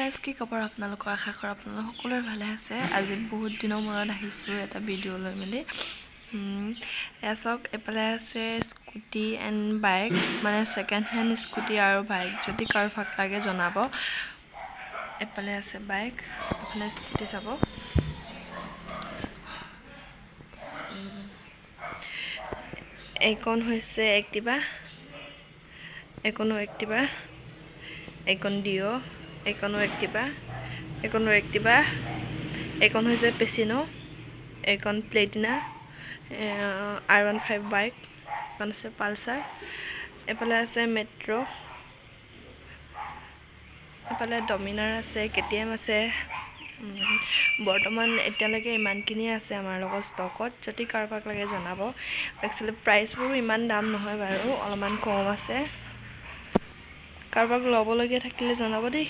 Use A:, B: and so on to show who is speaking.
A: Guys কি খবৰ আপোনালোকৰ আশা কৰোঁ আপোনালোক সকলোৰে ভালে আছে আজি বহুত দিনৰ মূৰত আহিছোঁ এটা ভিডিঅ' লৈ মেলি এয়া চাওক এফালে আছে স্কুটি এণ্ড বাইক মানে ছেকেণ্ড হেণ্ড স্কুটি আৰু বাইক যদি কাৰোবাক লাগে জনাব এফালে আছে বাইক এফালে স্কুটি চাব এইখন হৈছে এক্টিভা এইখন ডিঅ এইখনো এক্টিভা এইখন হৈছে পেচিনো এইখন প্লেটিনা R15 বাইক এইখন আছে পালচাৰ এফালে আছে মেট্ৰ' এফালে ডমিনাৰ আছে KTM আছে বৰ্তমান এতিয়ালৈকে ইমানখিনিয়ে আছে আমাৰ লগত ষ্টকত যদি কাৰোবাক লাগে জনাব একচুৱেলি প্ৰাইচবোৰ ইমান দাম নহয় বাৰু অলপমান কম আছে কাৰোবাক ল'বলগীয়া থাকিলে জনাব দেই।